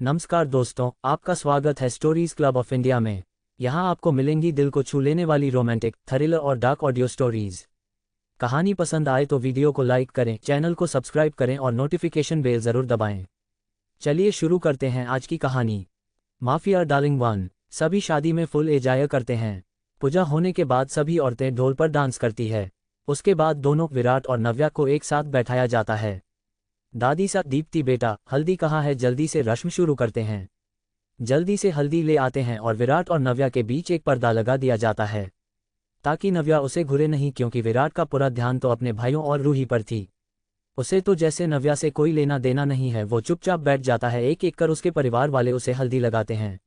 नमस्कार दोस्तों, आपका स्वागत है स्टोरीज क्लब ऑफ इंडिया में। यहाँ आपको मिलेंगी दिल को छू लेने वाली रोमांटिक, थ्रिलर और डार्क ऑडियो स्टोरीज। कहानी पसंद आए तो वीडियो को लाइक करें, चैनल को सब्सक्राइब करें और नोटिफिकेशन बेल ज़रूर दबाएं। चलिए शुरू करते हैं आज की कहानी। Mafia darling 1। सभी शादी में फुल एंजॉय करते हैं। पूजा होने के बाद सभी औरतें ढोल पर डांस करती है। उसके बाद दोनों विराट और नव्या को एक साथ बैठाया जाता है। दादी सा, दीप्ति बेटा, हल्दी कहाँ है, जल्दी से रस्म शुरू करते हैं। जल्दी से हल्दी ले आते हैं और विराट और नव्या के बीच एक पर्दा लगा दिया जाता है ताकि नव्या उसे घूरे नहीं, क्योंकि विराट का पूरा ध्यान तो अपने भाइयों और रूही पर थी। उसे तो जैसे नव्या से कोई लेना देना नहीं है, वो चुपचाप बैठ जाता है। एक एक कर उसके परिवार वाले उसे हल्दी लगाते हैं।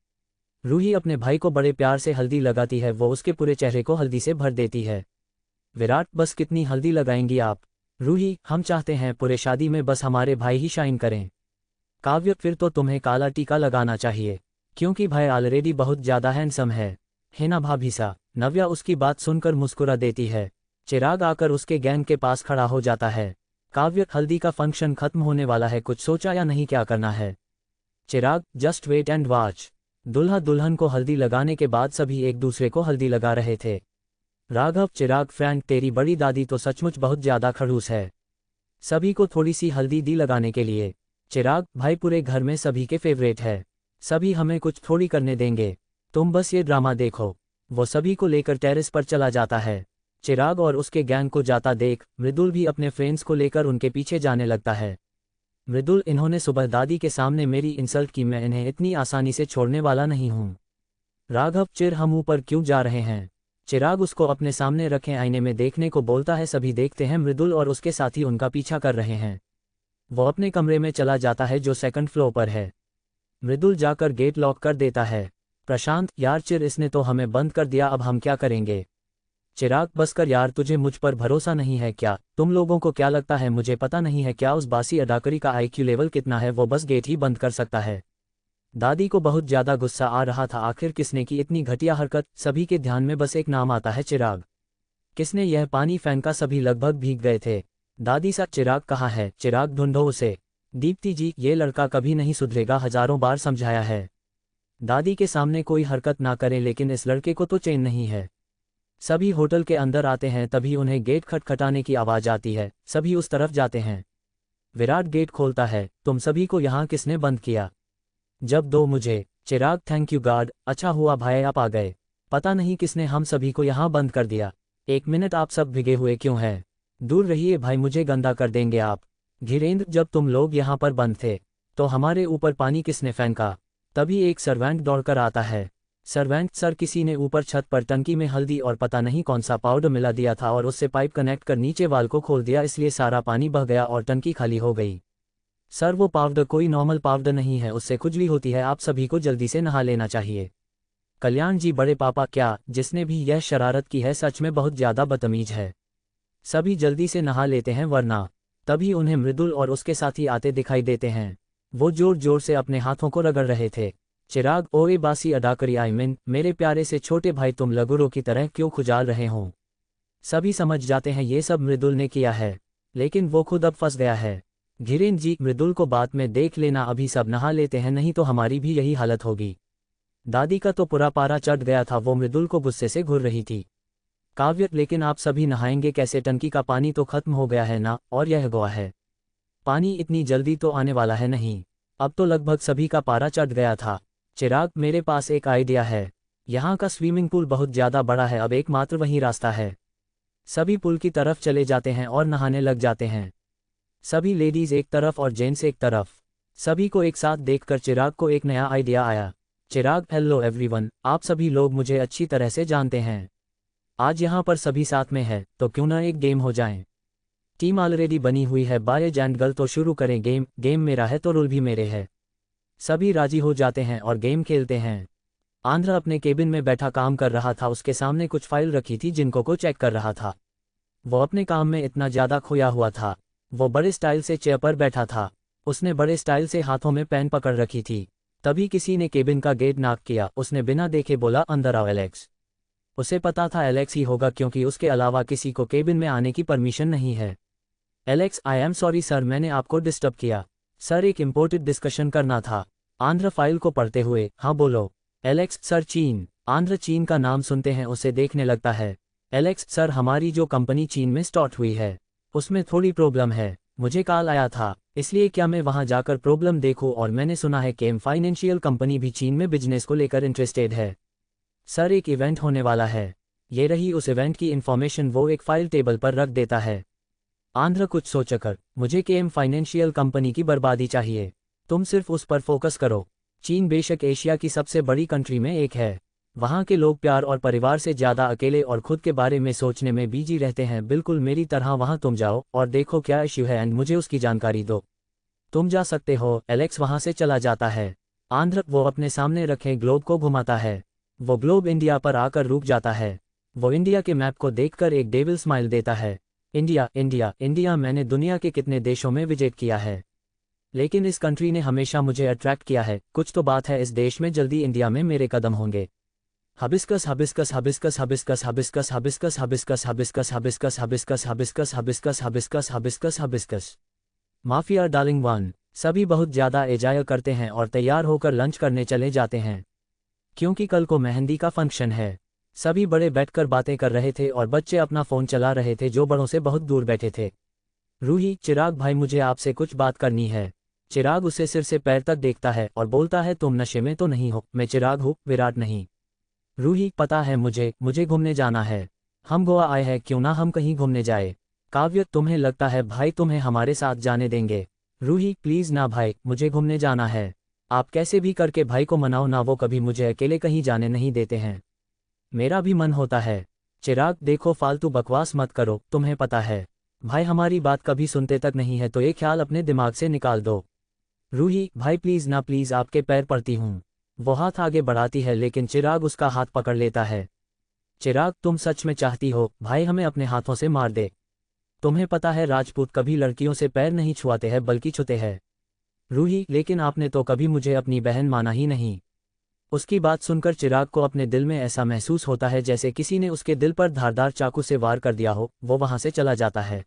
रूही अपने भाई को बड़े प्यार से हल्दी लगाती है, वो उसके पूरे चेहरे को हल्दी से भर देती है। विराट, बस कितनी हल्दी लगाएंगी आप? रूही, हम चाहते हैं पूरे शादी में बस हमारे भाई ही शाइन करें। काव्य, फिर तो तुम्हें काला टीका लगाना चाहिए, क्योंकि भाई ऑलरेडी बहुत ज़्यादा हैंडसम है ना भाभी सा? नव्या उसकी बात सुनकर मुस्कुरा देती है। चिराग आकर उसके गैंग के पास खड़ा हो जाता है। काव्य, हल्दी का फंक्शन खत्म होने वाला है, कुछ सोचा या नहीं, क्या करना है? चिराग, जस्ट वेट एंड वॉच। दुल्हा दुल्हन को हल्दी लगाने के बाद सभी एक दूसरे को हल्दी लगा रहे थे। राघव, चिराग, फ्रैंक, तेरी बड़ी दादी तो सचमुच बहुत ज़्यादा खड़ूस है। सभी को थोड़ी सी हल्दी दी लगाने के लिए। चिराग, भाई पूरे घर में सभी के फेवरेट है, सभी हमें कुछ थोड़ी करने देंगे, तुम बस ये ड्रामा देखो। वो सभी को लेकर टेरेस पर चला जाता है। चिराग और उसके गैंग को जाता देख मृदुल भी अपने फ्रेंड्स को लेकर उनके पीछे जाने लगता है। मृदुल, इन्होंने सुबह दादी के सामने मेरी इंसल्ट की, मैं इन्हें इतनी आसानी से छोड़ने वाला नहीं हूँ। राघव, चिर, हम ऊपर क्यों जा रहे हैं? चिराग उसको अपने सामने रखे आईने में देखने को बोलता है। सभी देखते हैं मृदुल और उसके साथी उनका पीछा कर रहे हैं। वो अपने कमरे में चला जाता है जो सेकंड फ्लोर पर है। मृदुल जाकर गेट लॉक कर देता है। प्रशांत, यार चिर, इसने तो हमें बंद कर दिया, अब हम क्या करेंगे? चिराग, बस कर यार, तुझे मुझ पर भरोसा नहीं है क्या? तुम लोगों को क्या लगता है मुझे पता नहीं है क्या उस बासी अदाकारी का IQ लेवल कितना है? वो बस गेट ही बंद कर सकता है। दादी को बहुत ज़्यादा गुस्सा आ रहा था, आखिर किसने की इतनी घटिया हरकत? सभी के ध्यान में बस एक नाम आता है, चिराग। किसने यह पानी फेंका? सभी लगभग भीग गए थे। दादी सा, चिराग कहाँ है? चिराग, ढूंढो उसे। दीप्ति जी, ये लड़का कभी नहीं सुधरेगा, हजारों बार समझाया है। दादी के सामने कोई हरकत ना करें, लेकिन इस लड़के को तो चैन नहीं है। सभी होटल के अंदर आते हैं, तभी उन्हें गेट खटखटाने की आवाज़ आती है। सभी उस तरफ जाते हैं। विराट गेट खोलता है। तुम सभी को यहाँ किसने बंद किया? जब दो मुझे। चिराग, थैंक यू गार्ड, अच्छा हुआ भाई आप आ गए। पता नहीं किसने हम सभी को यहाँ बंद कर दिया। एक मिनट, आप सब भीगे हुए क्यों हैं? दूर रहिए भाई, मुझे गंदा कर देंगे आप। धीरेन्द्र, जब तुम लोग यहाँ पर बंद थे तो हमारे ऊपर पानी किसने फेंका? तभी एक सर्वेंट दौड़कर आता है। सर्वेंट, सर, किसी ने ऊपर छत पर टंकी में हल्दी और पता नहीं कौन सा पाउडर मिला दिया था और उससे पाइप कनेक्ट कर नीचे वाल को खोल दिया, इसलिए सारा पानी बह गया और टंकी खाली हो गई। सर, वो पाउडर कोई नॉर्मल पाउडर नहीं है, उससे खुजली होती है, आप सभी को जल्दी से नहा लेना चाहिए। कल्याण जी, बड़े पापा, क्या जिसने भी यह शरारत की है सच में बहुत ज़्यादा बदतमीज है। सभी जल्दी से नहा लेते हैं वरना। तभी उन्हें मृदुल और उसके साथी आते दिखाई देते हैं। वो जोर जोर से अपने हाथों को रगड़ रहे थे। चिराग, ओए बासी अदाकारी, मेरे प्यारे से छोटे भाई, तुम लगुरों की तरह क्यों खुजाल रहे हो? सभी समझ जाते हैं ये सब मृदुल ने किया है, लेकिन वो खुद अब फंस गया है। धीरेन्द्र जी, मृदुल को बाद में देख लेना, अभी सब नहा लेते हैं, नहीं तो हमारी भी यही हालत होगी। दादी का तो पूरा पारा चढ़ गया था, वो मृदुल को गुस्से से घूर रही थी। काव्य, लेकिन आप सभी नहाएंगे कैसे? टंकी का पानी तो खत्म हो गया है ना, और यह गोवा है। पानी इतनी जल्दी तो आने वाला है नहीं, अब तो लगभग सभी का पारा चढ़ गया था। चिराग, मेरे पास एक आइडिया है। यहाँ का स्विमिंग पूल बहुत ज़्यादा बड़ा है, अब एकमात्र वही रास्ता है। सभी पुल की तरफ चले जाते हैं और नहाने लग जाते हैं। सभी लेडीज एक तरफ और जेंट्स एक तरफ। सभी को एक साथ देखकर चिराग को एक नया आइडिया आया। चिराग, हेलो एवरीवन, आप सभी लोग मुझे अच्छी तरह से जानते हैं। आज यहाँ पर सभी साथ में है, तो क्यों ना एक गेम हो जाए? टीम ऑलरेडी बनी हुई है, बॉयज एंड गर्ल, तो शुरू करें गेम। गेम मेरा है तो रूल भी मेरे है। सभी राजी हो जाते हैं और गेम खेलते हैं। आंध्र अपने केबिन में बैठा काम कर रहा था, उसके सामने कुछ फाइल रखी थी जिनको को चेक कर रहा था। वो अपने काम में इतना ज़्यादा खोया हुआ था। वो बड़े स्टाइल से चेयर पर बैठा था। उसने बड़े स्टाइल से हाथों में पेन पकड़ रखी थी। तभी किसी ने केबिन का गेट नॉक किया। उसने बिना देखे बोला, अंदर आओ एलेक्स। उसे पता था एलेक्स ही होगा, क्योंकि उसके अलावा किसी को केबिन में आने की परमिशन नहीं है। Alex, I am sorry sir, मैंने आपको डिस्टर्ब किया। सर, एक इम्पोर्टेंट डिस्कशन करना था। आंध्र फाइल को पढ़ते हुए, हाँ बोलो। एलेक्स सर चीन। आंध्र चीन का नाम सुनते हैं उसे देखने लगता है। एलेक्स सर हमारी जो कंपनी चीन में स्टार्ट हुई है उसमें थोड़ी प्रॉब्लम है, मुझे कॉल आया था, इसलिए क्या मैं वहां जाकर प्रॉब्लम देखूं, और मैंने सुना है कि फाइनेंशियल कंपनी भी चीन में बिजनेस को लेकर इंटरेस्टेड है। सर एक इवेंट होने वाला है, ये रही उस इवेंट की इन्फॉर्मेशन। वो एक फाइल टेबल पर रख देता है। आंध्र कुछ सोचकर, मुझे केम फाइनेंशियल कंपनी की बर्बादी चाहिए, तुम सिर्फ उस पर फोकस करो। चीन बेशक एशिया की सबसे बड़ी कंट्री में एक है, वहाँ के लोग प्यार और परिवार से ज़्यादा अकेले और खुद के बारे में सोचने में बिजी रहते हैं, बिल्कुल मेरी तरह। वहाँ तुम जाओ और देखो क्या इश्यू है एंड मुझे उसकी जानकारी दो। तुम जा सकते हो। एलेक्स वहाँ से चला जाता है। आंध्र वो अपने सामने रखे ग्लोब को घुमाता है। वो ग्लोब इंडिया पर आकर रुक जाता है। वो इंडिया के मैप को देखकर एक डेविल स्माइल देता है। इंडिया इंडिया इंडिया, मैंने दुनिया के कितने देशों में विजिट किया है, लेकिन इस कंट्री ने हमेशा मुझे अट्रैक्ट किया है। कुछ तो बात है इस देश में, जल्दी इंडिया में मेरे कदम होंगे। Hibiscus hibiscus hibiscus hibiscus hibiscus hibiscus hibiscus hibiscus hibiscus hibiscus hibiscus hibiscus hibiscus hibiscus hibiscus. Mafia darling 1। सभी बहुत ज़्यादा एंजॉय करते हैं और तैयार होकर लंच करने चले जाते हैं, क्योंकि कल को मेहंदी का फंक्शन है। सभी बड़े बैठकर बातें कर रहे थे और बच्चे अपना फ़ोन चला रहे थे जो बड़ों से बहुत दूर बैठे थे। रूही, चिराग भाई मुझे आपसे कुछ बात करनी है। चिराग उसे सिर से पैर तक देखता है और बोलता है तुम नशे में तो नहीं हो? मैं चिराग हूँ, विराट नहीं। रूही, पता है मुझे घूमने जाना है। हम गोवा आए हैं, क्यों ना हम कहीं घूमने जाए। काव्य, तुम्हें लगता है भाई तुम्हें हमारे साथ जाने देंगे? रूही, प्लीज़ ना भाई, मुझे घूमने जाना है। आप कैसे भी करके भाई को मनाओ ना, वो कभी मुझे अकेले कहीं जाने नहीं देते हैं। मेरा भी मन होता है। चिराग, देखो फालतू बकवास मत करो, तुम्हें पता है भाई हमारी बात कभी सुनते तक नहीं है, तो ये ख्याल अपने दिमाग से निकाल दो। रूही, भाई प्लीज़ ना, प्लीज़ आपके पैर पड़ती हूँ। वो हाथ आगे बढ़ाती है लेकिन चिराग उसका हाथ पकड़ लेता है। चिराग, तुम सच में चाहती हो भाई हमें अपने हाथों से मार दे? तुम्हें पता है राजपूत कभी लड़कियों से पैर नहीं छुआते हैं बल्कि छूते हैं। रूही, लेकिन आपने तो कभी मुझे अपनी बहन माना ही नहीं। उसकी बात सुनकर चिराग को अपने दिल में ऐसा महसूस होता है जैसे किसी ने उसके दिल पर धारदार चाकू से वार कर दिया हो। वो वहां से चला जाता है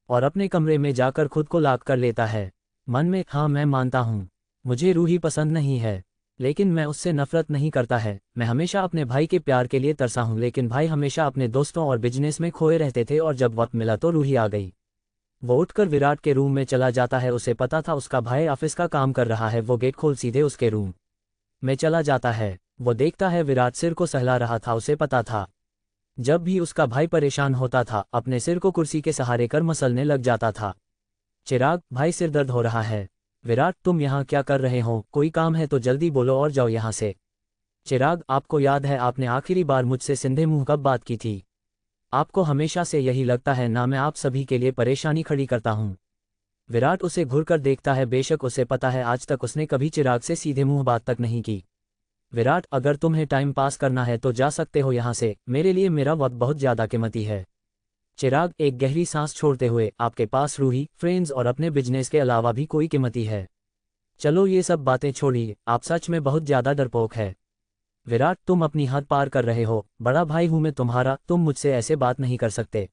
और अपने कमरे में जाकर खुद को लॉक कर लेता है। मन में, हाँ मैं मानता हूँ मुझे रूही पसंद नहीं है, लेकिन मैं उससे नफरत नहीं करता है। मैं हमेशा अपने भाई के प्यार के लिए तरसा हूँ, लेकिन भाई हमेशा अपने दोस्तों और बिजनेस में खोए रहते थे और जब वक्त मिला तो रूही आ गई। वो उठकर विराट के रूम में चला जाता है। उसे पता था उसका भाई ऑफिस का काम कर रहा है। वो गेट खोल सीधे उसके रूम में चला जाता है। वो देखता है विराट सिर को सहला रहा था। उसे पता था जब भी उसका भाई परेशान होता था अपने सिर को कुर्सी के सहारे कर मसलने लग जाता था। चिराग, भाई सिर दर्द हो रहा है। विराट, तुम यहाँ क्या कर रहे हो? कोई काम है तो जल्दी बोलो और जाओ यहाँ से। चिराग, आपको याद है आपने आखिरी बार मुझसे सीधे मुंह कब बात की थी? आपको हमेशा से यही लगता है ना, मैं आप सभी के लिए परेशानी खड़ी करता हूँ। विराट उसे घूरकर देखता है। बेशक उसे पता है आज तक उसने कभी चिराग से सीधे मुंह बात तक नहीं की। विराट, अगर तुम्हें टाइम पास करना है तो जा सकते हो यहाँ से, मेरे लिए मेरा वक्त बहुत ज़्यादा कीमती है। चिराग एक गहरी सांस छोड़ते हुए, आपके पास रूही, फ्रेंड्स और अपने बिजनेस के अलावा भी कोई कीमती है। चलो ये सब बातें छोड़िए, आप सच में बहुत ज़्यादा डरपोक है। विराट, तुम अपनी हद पार कर रहे हो। बड़ा भाई हूं मैं तुम्हारा, तुम मुझसे ऐसे बात नहीं कर सकते,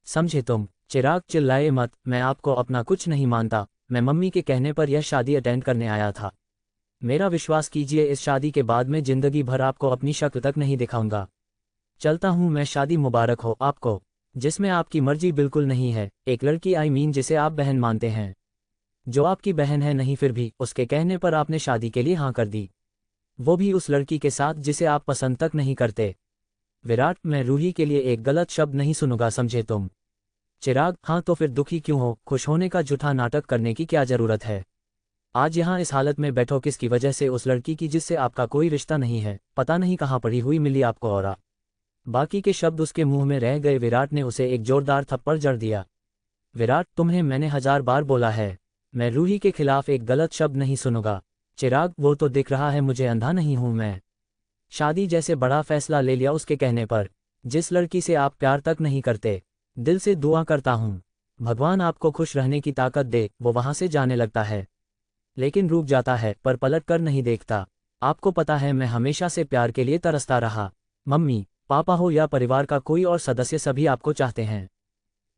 समझे तुम? चिराग, चिल्लाए मत, मैं आपको अपना कुछ नहीं मानता। मैं मम्मी के कहने पर यह शादी अटेंड करने आया था। मेरा विश्वास कीजिए, इस शादी के बाद मैं जिंदगी भर आपको अपनी शक्ल तक नहीं दिखाऊंगा। चलता हूं मैं, शादी मुबारक हो आपको। जिसमें आपकी मर्जी बिल्कुल नहीं है। एक लड़की, आई मीन जिसे आप बहन मानते हैं, जो आपकी बहन है नहीं, फिर भी उसके कहने पर आपने शादी के लिए हाँ कर दी, वो भी उस लड़की के साथ जिसे आप पसंद तक नहीं करते। विराट, मैं रूही के लिए एक गलत शब्द नहीं सुनूंगा, समझे तुम? चिराग, हाँ तो फिर दुखी क्यों हो? खुश होने का झूठा नाटक करने की क्या जरूरत है? आज यहाँ इस हालत में बैठो किसकी वजह से? उस लड़की की जिससे आपका कोई रिश्ता नहीं है, पता नहीं कहाँ पड़ी हुई मिली आपको। और बाकी के शब्द उसके मुंह में रह गए। विराट ने उसे एक जोरदार थप्पड़ जड़ दिया। विराट, तुम्हें मैंने 1000 बार बोला है, मैं रूही के खिलाफ एक गलत शब्द नहीं सुनूंगा। चिराग, वो तो दिख रहा है मुझे अंधा नहीं हूं मैं। शादी जैसे बड़ा फैसला ले लिया उसके कहने पर, जिस लड़की से आप प्यार तक नहीं करते। दिल से दुआ करता हूँ भगवान आपको खुश रहने की ताकत दे। वो वहां से जाने लगता है लेकिन रुक जाता है, पर पलट कर नहीं देखता। आपको पता है मैं हमेशा से प्यार के लिए तरसता रहा। मम्मी पापा हो या परिवार का कोई और सदस्य, सभी आपको चाहते हैं।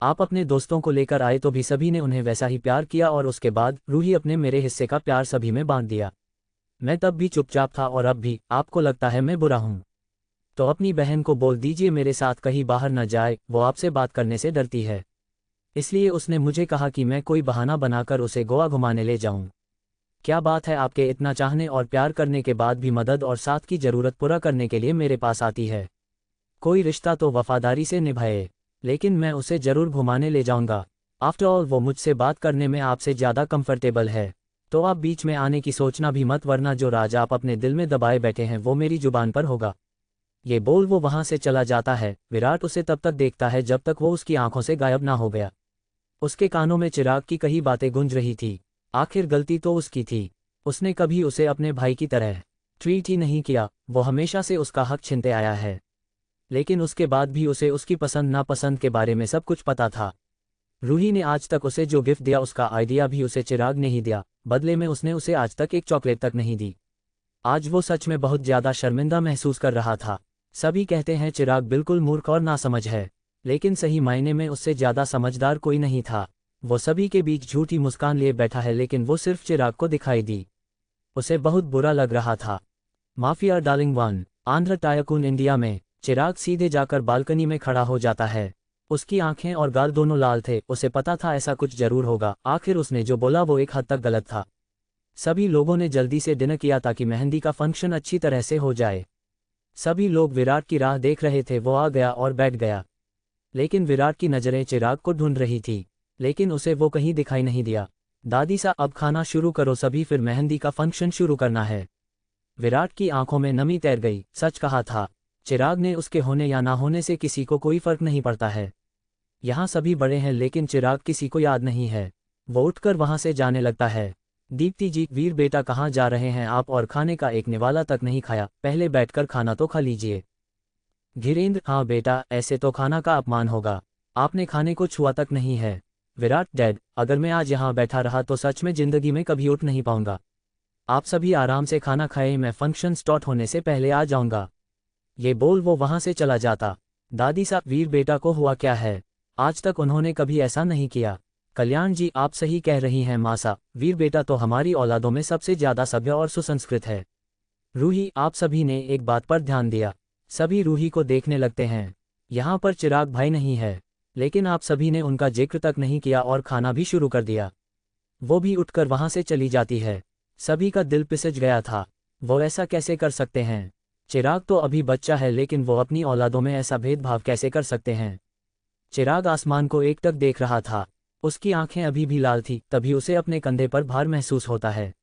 आप अपने दोस्तों को लेकर आए तो भी सभी ने उन्हें वैसा ही प्यार किया, और उसके बाद रूही अपने मेरे हिस्से का प्यार सभी में बांट दिया। मैं तब भी चुपचाप था और अब भी। आपको लगता है मैं बुरा हूँ? तो अपनी बहन को बोल दीजिए मेरे साथ कहीं बाहर न जाए, वो आपसे बात करने से डरती है। इसलिए उसने मुझे कहा कि मैं कोई बहाना बनाकर उसे गोवा घुमाने ले जाऊं। क्या बात है, आपके इतना चाहने और प्यार करने के बाद भी मदद और साथ की ज़रूरत पूरा करने के लिए मेरे पास आती है। कोई रिश्ता तो वफादारी से निभाए। लेकिन मैं उसे ज़रूर घुमाने ले जाऊंगा। आफ्टर ऑल वो मुझसे बात करने में आपसे ज़्यादा कंफर्टेबल है। तो आप बीच में आने की सोचना भी मत, वरना जो राज आप अपने दिल में दबाए बैठे हैं वो मेरी जुबान पर होगा। ये बोल वो वहां से चला जाता है। विराट उसे तब तक देखता है जब तक वो उसकी आंखों से गायब ना हो गया। उसके कानों में चिराग की कई बातें गूंज रही थी। आखिर गलती तो उसकी थी। उसने कभी उसे अपने भाई की तरह ट्रीट ही नहीं किया। वो हमेशा से उसका हक छीनते आया है। लेकिन उसके बाद भी उसे उसकी पसंद नापसंद के बारे में सब कुछ पता था। रूही ने आज तक उसे जो गिफ्ट दिया उसका आइडिया भी उसे चिराग ने ही दिया। बदले में उसने उसे आज तक एक चॉकलेट तक नहीं दी। आज वो सच में बहुत ज़्यादा शर्मिंदा महसूस कर रहा था। सभी कहते हैं चिराग बिल्कुल मूर्ख और नासमझ है, लेकिन सही मायने में उससे ज़्यादा समझदार कोई नहीं था। वो सभी के बीच झूठी मुस्कान लिए बैठा है, लेकिन वो सिर्फ चिराग को दिखाई दी। उसे बहुत बुरा लग रहा था। Mafia darling 1 Andhra tycoon India में। चिराग सीधे जाकर बालकनी में खड़ा हो जाता है। उसकी आंखें और गाल दोनों लाल थे। उसे पता था ऐसा कुछ जरूर होगा। आखिर उसने जो बोला वो एक हद तक गलत था। सभी लोगों ने जल्दी से डिनर किया ताकि मेहंदी का फंक्शन अच्छी तरह से हो जाए। सभी लोग विराट की राह देख रहे थे। वो आ गया और बैठ गया। लेकिन विराट की नज़रें चिराग को ढूंढ रही थी, लेकिन उसे वो कहीं दिखाई नहीं दिया। दादी सा अब खाना शुरू करो सभी, फिर मेहंदी का फंक्शन शुरू करना है। विराट की आंखों में नमी तैर गई। सच कहा था चिराग ने, उसके होने या ना होने से किसी को कोई फर्क नहीं पड़ता है। यहाँ सभी बड़े हैं लेकिन चिराग किसी को याद नहीं है। वो उठकर वहां से जाने लगता है। दीप्ति जी, वीर बेटा कहाँ जा रहे हैं आप? और खाने का एक निवाला तक नहीं खाया, पहले बैठकर खाना तो खा लीजिए। धीरेन्द्र, हाँ बेटा, ऐसे तो खाना का अपमान होगा। आपने खाने को छुआ तक नहीं है। विराट, डैड, अगर मैं आज यहाँ बैठा रहा तो सच में जिंदगी में कभी उठ नहीं पाऊंगा। आप सभी आराम से खाना खाएं, मैं फंक्शन स्टार्ट होने से पहले आ जाऊंगा। ये बोल वो वहां से चला जाता। दादी साहब, वीर बेटा को हुआ क्या है? आज तक उन्होंने कभी ऐसा नहीं किया। कल्याण जी, आप सही कह रही हैं माँ साहब, वीर बेटा तो हमारी औलादों में सबसे ज़्यादा सभ्य और सुसंस्कृत है। रूही, आप सभी ने एक बात पर ध्यान दिया। सभी रूही को देखने लगते हैं। यहाँ पर चिराग भाई नहीं है, लेकिन आप सभी ने उनका जिक्र तक नहीं किया और खाना भी शुरू कर दिया। वो भी उठकर वहाँ से चली जाती है। सभी का दिल पिसज गया था। वो ऐसा कैसे कर सकते हैं? चिराग तो अभी बच्चा है, लेकिन वो अपनी औलादों में ऐसा भेदभाव कैसे कर सकते हैं? चिराग आसमान को एकटक देख रहा था। उसकी आंखें अभी भी लाल थी। तभी उसे अपने कंधे पर भार महसूस होता है।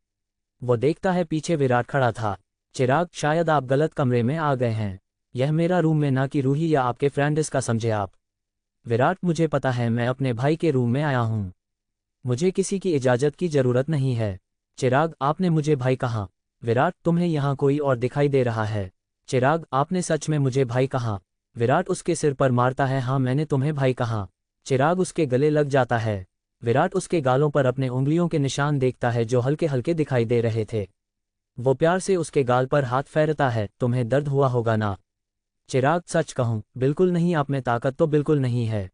वो देखता है पीछे विराट खड़ा था। चिराग, शायद आप गलत कमरे में आ गए हैं। यह मेरा रूम में ना कि रूही या आपके फ्रेंड्स का, समझे आप? विराट, मुझे पता है, मैं अपने भाई के रूम में आया हूँ। मुझे किसी की इजाज़त की ज़रूरत नहीं है। चिराग, आपने मुझे भाई कहा? विराट, तुम्हें यहाँ कोई और दिखाई दे रहा है? चिराग, आपने सच में मुझे भाई कहा? विराट उसके सिर पर मारता है। हाँ, मैंने तुम्हें भाई कहा। चिराग उसके गले लग जाता है। विराट उसके गालों पर अपने उंगलियों के निशान देखता है जो हल्के हल्के दिखाई दे रहे थे। वो प्यार से उसके गाल पर हाथ फेरता है। तुम्हें दर्द हुआ होगा ना? चिराग, सच कहूँ, बिल्कुल नहीं। आप में ताकत तो बिल्कुल नहीं है।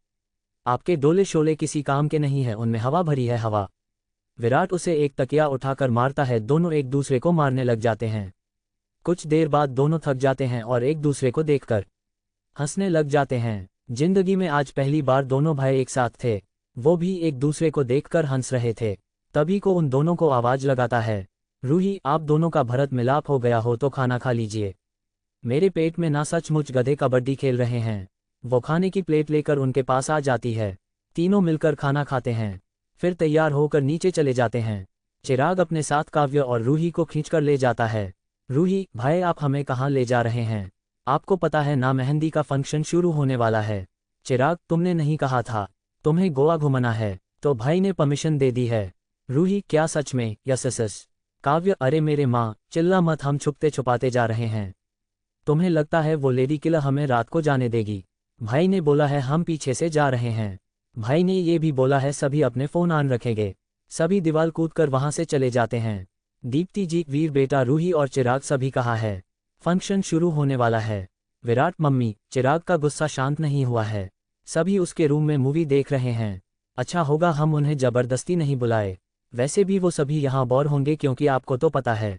आपके डोले शोले किसी काम के नहीं है, उनमें हवा भरी है, हवा। विराट उसे एक तकिया उठाकर मारता है। दोनों एक दूसरे को मारने लग जाते हैं। कुछ देर बाद दोनों थक जाते हैं और एक दूसरे को देखकर हंसने लग जाते हैं। जिंदगी में आज पहली बार दोनों भाई एक साथ थे। वो भी एक दूसरे को देखकर हंस रहे थे। तभी को उन दोनों को आवाज लगाता है, रूही, आप दोनों का भरत मिलाप हो गया हो तो खाना खा लीजिए। मेरे पेट में ना सचमुच गधे कबड्डी खेल रहे हैं। वो खाने की प्लेट लेकर उनके पास आ जाती है। तीनों मिलकर खाना खाते हैं, फिर तैयार होकर नीचे चले जाते हैं। चिराग अपने साथ काव्य और रूही को खींचकर ले जाता है। रूही, भाई आप हमें कहाँ ले जा रहे हैं? आपको पता है ना मेहंदी का फंक्शन शुरू होने वाला है। चिराग, तुमने नहीं कहा था तुम्हें गोवा घुमाना है? तो भाई ने परमिशन दे दी है। रूही, क्या सच में? Yes yes yes. काव्य, अरे मेरे माँ, चिल्ला मत, हम छुपते छुपाते जा रहे हैं। तुम्हें लगता है वो लेडी किलर हमें रात को जाने देगी? भाई ने बोला है हम पीछे से जा रहे हैं। भाई ने ये भी बोला है सभी अपने फ़ोन ऑन रखेंगे। सभी दीवार कूदकर वहां से चले जाते हैं। दीप्ति जी, वीर बेटा, रूही और चिराग सभी कहाँ है? फंक्शन शुरू होने वाला है। विराट, मम्मी, चिराग का गुस्सा शांत नहीं हुआ है। सभी उसके रूम में मूवी देख रहे हैं। अच्छा होगा हम उन्हें ज़बरदस्ती नहीं बुलाए। वैसे भी वो सभी यहाँ बोर होंगे क्योंकि आपको तो पता है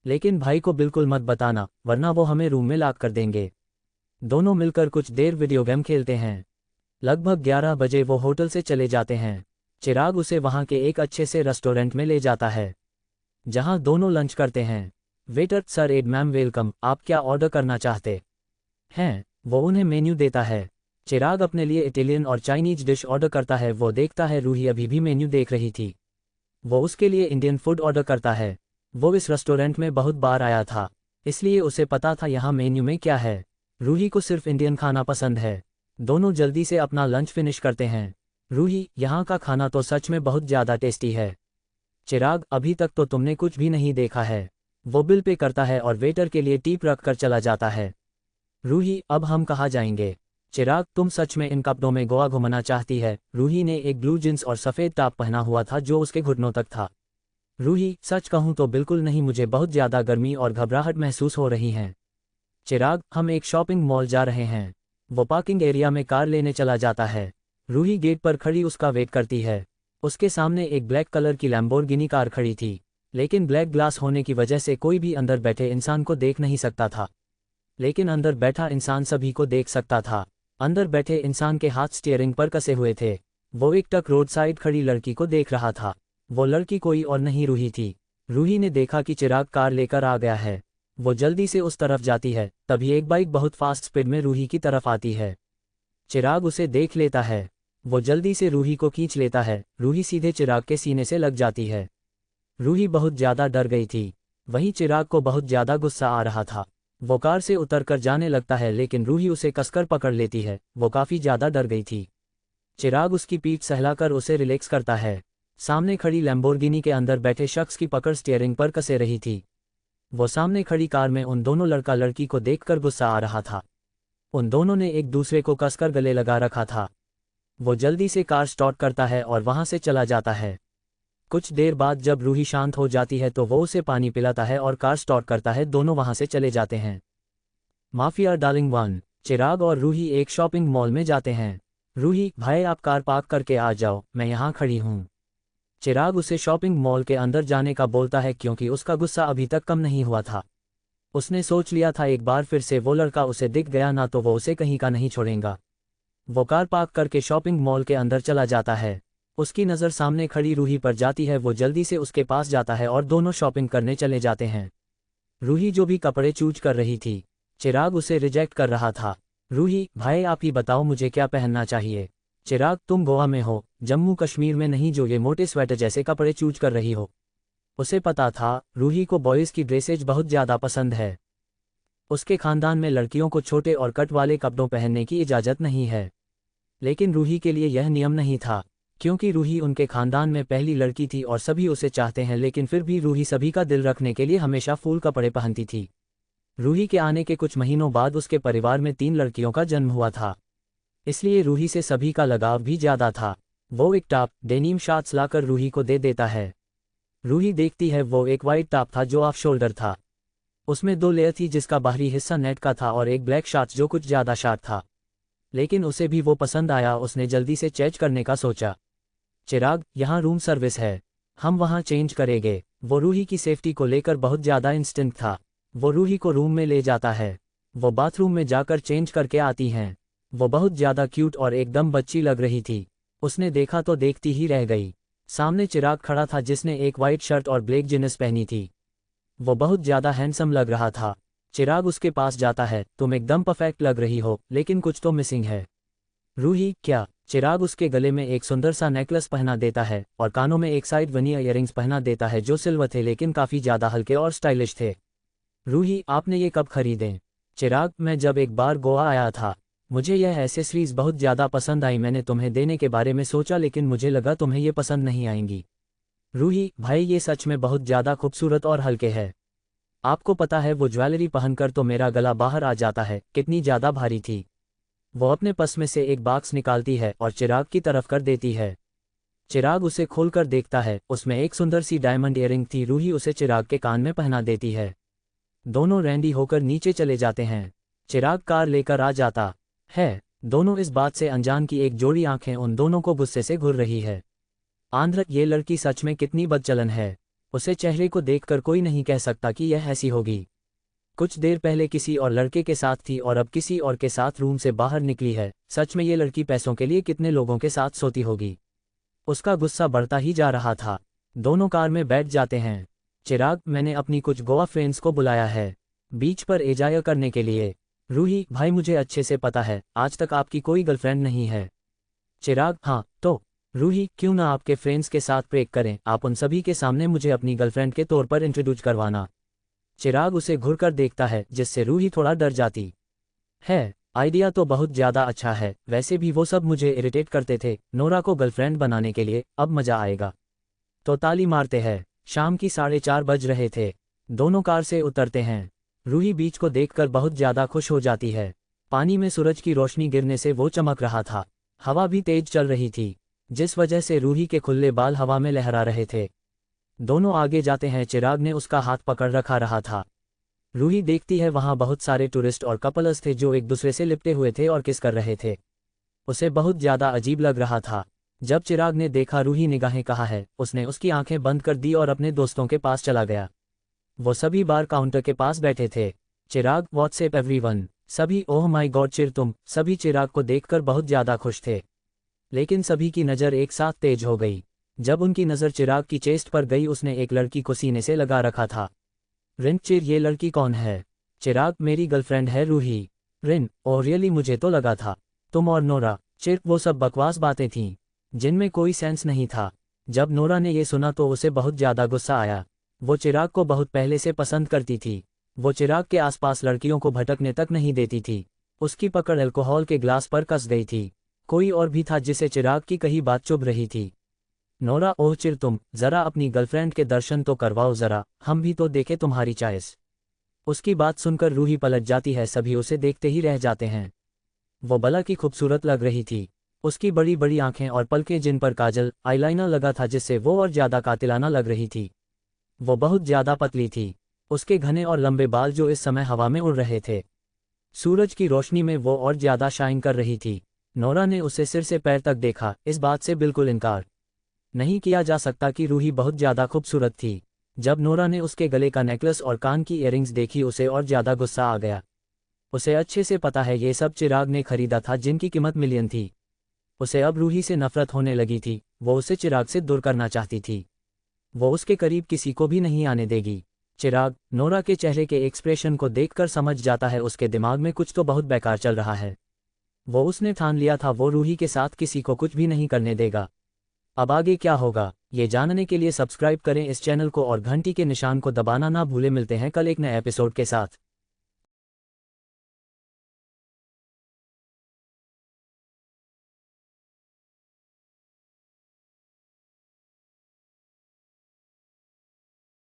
लेकिन भाई को बिल्कुल मत बताना, वरना वो हमें रूम में लॉक कर देंगे। दोनों मिलकर कुछ देर वीडियो गेम खेलते हैं। लगभग 11 बजे वो होटल से चले जाते हैं। चिराग उसे वहाँ के एक अच्छे से रेस्टोरेंट में ले जाता है, जहाँ दोनों लंच करते हैं। Waiter, sir and ma'am welcome, आप क्या ऑर्डर करना चाहते हैं? वो उन्हें मेन्यू देता है। चिराग अपने लिए इटालियन और चाइनीज डिश ऑर्डर करता है। वो देखता है रूही अभी भी मेन्यू देख रही थी। वो उसके लिए इंडियन फूड ऑर्डर करता है। वो इस रेस्टोरेंट में बहुत बार आया था, इसलिए उसे पता था यहाँ मेन्यू में क्या है। रूही को सिर्फ इंडियन खाना पसंद है। दोनों जल्दी से अपना लंच फिनिश करते हैं। रूही, यहाँ का खाना तो सच में बहुत ज़्यादा टेस्टी है। चिराग, अभी तक तो तुमने कुछ भी नहीं देखा है। वो बिल पे करता है और वेटर के लिए टिप रख कर चला जाता है। रूही, अब हम कहाँ जाएंगे? चिराग, तुम सच में इन कपड़ों में गोवा घूमना चाहती है? रूही ने एक ब्लू जींस और सफ़ेद टॉप पहना हुआ था जो उसके घुटनों तक था। रूही, सच कहूँ तो बिल्कुल नहीं, मुझे बहुत ज़्यादा गर्मी और घबराहट महसूस हो रही है। चिराग, हम एक शॉपिंग मॉल जा रहे हैं। वो पार्किंग एरिया में कार लेने चला जाता है। रूही गेट पर खड़ी उसका वेट करती है। उसके सामने एक ब्लैक कलर की लैम्बोर्गिनी कार खड़ी थी, लेकिन ब्लैक ग्लास होने की वजह से कोई भी अंदर बैठे इंसान को देख नहीं सकता था। लेकिन अंदर बैठा इंसान सभी को देख सकता था। अंदर बैठे इंसान के हाथ स्टीयरिंग पर कसे हुए थे। वो एक टक रोड साइड खड़ी लड़की को देख रहा था। वो लड़की कोई और नहीं रूही थी। रूही ने देखा कि चिराग कार लेकर आ गया है। वो जल्दी से उस तरफ जाती है, तभी एक बाइक बहुत फास्ट स्पीड में रूही की तरफ आती है। चिराग उसे देख लेता है। वो जल्दी से रूही को खींच लेता है। रूही सीधे चिराग के सीने से लग जाती है। रूही बहुत ज़्यादा डर गई थी। वहीं चिराग को बहुत ज़्यादा गुस्सा आ रहा था। वो कार से उतरकर जाने लगता है, लेकिन रूही उसे कसकर पकड़ लेती है। वो काफ़ी ज़्यादा डर गई थी। चिराग उसकी पीठ सहलाकर उसे रिलैक्स करता है। सामने खड़ी लैम्बोर्गिनी के अंदर बैठे शख्स की पकड़ स्टीयरिंग पर कसे रही थी। वो सामने खड़ी कार में उन दोनों लड़का लड़की को देखकर गुस्सा आ रहा था। उन दोनों ने एक दूसरे को कसकर गले लगा रखा था। वो जल्दी से कार स्टार्ट करता है और वहाँ से चला जाता है। कुछ देर बाद जब रूही शांत हो जाती है तो वो उसे पानी पिलाता है और कार स्टार्ट करता है। दोनों वहाँ से चले जाते हैं। Mafia darling 1। चिराग और रूही एक शॉपिंग मॉल में जाते हैं। रूही, भाई आप कार पार्क करके आ जाओ, मैं यहाँ खड़ी हूँ। चिराग उसे शॉपिंग मॉल के अंदर जाने का बोलता है, क्योंकि उसका गुस्सा अभी तक कम नहीं हुआ था। उसने सोच लिया था एक बार फिर से वो लड़का उसे दिख गया ना तो वो उसे कहीं का नहीं छोड़ेगा। वो कार पार्क करके शॉपिंग मॉल के अंदर चला जाता है। उसकी नज़र सामने खड़ी रूही पर जाती है। वो जल्दी से उसके पास जाता है और दोनों शॉपिंग करने चले जाते हैं। रूही जो भी कपड़े चूज कर रही थी, चिराग उसे रिजेक्ट कर रहा था। रूही, भाई आप ही बताओ मुझे क्या पहनना चाहिए? चिराग, तुम गोवा में हो, जम्मू कश्मीर में नहीं, जो ये मोटे स्वेटर जैसे कपड़े चूज कर रही हो। उसे पता था रूही को बॉयज़ की ड्रेसेज बहुत ज़्यादा पसंद है। उसके खानदान में लड़कियों को छोटे और कट वाले कपड़ों पहनने की इजाज़त नहीं है। लेकिन रूही के लिए यह नियम नहीं था, क्योंकि रूही उनके खानदान में पहली लड़की थी और सभी उसे चाहते हैं। लेकिन फिर भी रूही सभी का दिल रखने के लिए हमेशा फूल कपड़े पहनती थी। रूही के आने के कुछ महीनों बाद उसके परिवार में 3 लड़कियों का जन्म हुआ था, इसलिए रूही से सभी का लगाव भी ज़्यादा था। वो एक टॉप डेनिम शॉर्ट्स लाकर रूही को दे देता है। रूही देखती है वो एक वाइट टॉप था जो ऑफ शोल्डर था। उसमें 2 लेयर थी जिसका बाहरी हिस्सा नेट का था और एक ब्लैक शॉर्ट्स जो कुछ ज़्यादा शार्ट था। लेकिन उसे भी वो पसंद आया। उसने जल्दी से चेंज करने का सोचा। चिराग, यहाँ रूम सर्विस है, हम वहाँ चेंज करेंगे। वो रूही की सेफ्टी को लेकर बहुत ज़्यादा इंस्टेंट था। वो रूही को रूम में ले जाता है। वो बाथरूम में जाकर चेंज करके आती हैं। वो बहुत ज़्यादा क्यूट और एकदम बच्ची लग रही थी। उसने देखा तो देखती ही रह गई। सामने चिराग खड़ा था जिसने एक वाइट शर्ट और ब्लैक जीन्स पहनी थी। वो बहुत ज़्यादा हैंडसम लग रहा था। चिराग उसके पास जाता है, तुम एकदम परफेक्ट लग रही हो, लेकिन कुछ तो मिसिंग है। रूही, क्या? चिराग उसके गले में एक सुंदर सा नेकलेस पहना देता है और कानों में एक साइड वनिया ईयरिंग्स पहना देता है जो सिल्वर थे लेकिन काफ़ी ज़्यादा हल्के और स्टाइलिश थे। रूही, आपने ये कब खरीदे? चिराग, मैं जब एक बार गोवा आया था, मुझे यह एसेसरीज बहुत ज़्यादा पसंद आई। मैंने तुम्हें देने के बारे में सोचा लेकिन मुझे लगा तुम्हें ये पसंद नहीं आएंगी। रूही, भाई ये सच में बहुत ज़्यादा खूबसूरत और हल्के है। आपको पता है वो ज्वेलरी पहनकर तो मेरा गला बाहर आ जाता है, कितनी ज़्यादा भारी थी। वो अपने पर्स में से एक बॉक्स निकालती है और चिराग की तरफ कर देती है। चिराग उसे खोलकर देखता है, उसमें एक सुंदर सी डायमंड ईयरिंग थी। रूही उसे चिराग के कान में पहना देती है। दोनों रैंडी होकर नीचे चले जाते हैं। चिराग कार लेकर आ जाता है। दोनों इस बात से अनजान की एक जोड़ी आंखें उन दोनों को गुस्से से घूर रही है। आंध्र, ये लड़की सच में कितनी बदचलन है। उसे चेहरे को देखकर कोई नहीं कह सकता कि यह ऐसी होगी। कुछ देर पहले किसी और लड़के के साथ थी और अब किसी और के साथ रूम से बाहर निकली है। सच में ये लड़की पैसों के लिए कितने लोगों के साथ सोती होगी। उसका गुस्सा बढ़ता ही जा रहा था। दोनों कार में बैठ जाते हैं। चिराग, मैंने अपनी कुछ गोवा फ्रेंड्स को बुलाया है बीच पर एंजॉय करने के लिए। रूही, भाई मुझे अच्छे से पता है आज तक आपकी कोई गर्लफ्रेंड नहीं है। चिराग, हाँ तो। रूही, क्यों ना आपके फ्रेंड्स के साथ प्रेक करें, आप उन सभी के सामने मुझे अपनी गर्लफ्रेंड के तौर पर इंट्रोड्यूस करवाना। चिराग उसे घुरकर देखता है जिससे रूही थोड़ा डर जाती है। आइडिया तो बहुत ज़्यादा अच्छा है, वैसे भी वो सब मुझे इरिटेट करते थे नोरा को गर्लफ्रेंड बनाने के लिए, अब मज़ा आएगा। तो ताली मारते हैं। शाम की 4:30 बज रहे थे। दोनों कार से उतरते हैं। रूही बीच को देखकर बहुत ज़्यादा खुश हो जाती है। पानी में सूरज की रोशनी गिरने से वो चमक रहा था। हवा भी तेज चल रही थी जिस वजह से रूही के खुले बाल हवा में लहरा रहे थे। दोनों आगे जाते हैं। चिराग ने उसका हाथ पकड़ रहा था। रूही देखती है वहाँ बहुत सारे टूरिस्ट और कपल्स थे जो एक दूसरे से लिपटे हुए थे और किस कर रहे थे। उसे बहुत ज़्यादा अजीब लग रहा था। जब चिराग ने देखा रूही निगाहें कहाँ है, उसने उसकी आंखें बंद कर दी और अपने दोस्तों के पास चला गया। वो सभी बार काउंटर के पास बैठे थे। चिराग, व्हाट्सएप एवरीवन। सभी, ओह माय गॉड चिर तुम। सभी चिराग को देखकर बहुत ज़्यादा खुश थे, लेकिन सभी की नज़र एक साथ तेज हो गई। जब उनकी नज़र चिराग की चेस्ट पर गई, उसने एक लड़की को सीने से लगा रखा था। रिन, चिर ये लड़की कौन है? चिराग, मेरी गर्लफ्रेंड है रूही। रिन, ओह रियली, मुझे तो लगा था तुम और नोरा। चिर, वो सब बकवास बातें थीं जिनमें कोई सेंस नहीं था। जब नोरा ने ये सुना तो उसे बहुत ज़्यादा गुस्सा आया। वो चिराग को बहुत पहले से पसंद करती थी। वो चिराग के आसपास लड़कियों को भटकने तक नहीं देती थी। उसकी पकड़ अल्कोहल के ग्लास पर कस गई थी। कोई और भी था जिसे चिराग की कही बात चुभ रही थी। नोरा, ओह चिर तुम, ज़रा अपनी गर्लफ्रेंड के दर्शन तो करवाओ ज़रा, हम भी तो देखें तुम्हारी चॉइस। उसकी बात सुनकर रूही पलट जाती है। सभी उसे देखते ही रह जाते हैं। वो भला की खूबसूरत लग रही थी। उसकी बड़ी बड़ी आंखें और पलकें जिन पर काजल आईलाइनर लगा था जिससे वो और ज़्यादा कातिलाना लग रही थी। वो बहुत ज़्यादा पतली थी। उसके घने और लंबे बाल जो इस समय हवा में उड़ रहे थे, सूरज की रोशनी में वो और ज़्यादा शाइन कर रही थी। नोरा ने उसे सिर से पैर तक देखा। इस बात से बिल्कुल इनकार नहीं किया जा सकता कि रूही बहुत ज़्यादा खूबसूरत थी। जब नोरा ने उसके गले का नेकलेस और कान की इयररिंग्स देखी, उसे और ज़्यादा गुस्सा आ गया। उसे अच्छे से पता है ये सब चिराग ने खरीदा था जिनकी कीमत मिलियन थी। उसे अब रूही से नफरत होने लगी थी। वो उसे चिराग से दूर करना चाहती थी। वो उसके करीब किसी को भी नहीं आने देगी। चिराग नोरा के चेहरे के एक्सप्रेशन को देखकर समझ जाता है उसके दिमाग में कुछ तो बहुत बेकार चल रहा है। वो उसने ठान लिया था वो रूही के साथ किसी को कुछ भी नहीं करने देगा। अब आगे क्या होगा ये जानने के लिए सब्सक्राइब करें इस चैनल को और घंटी के निशान को दबाना ना भूलें। मिलते हैं कल एक नए एपिसोड के साथ।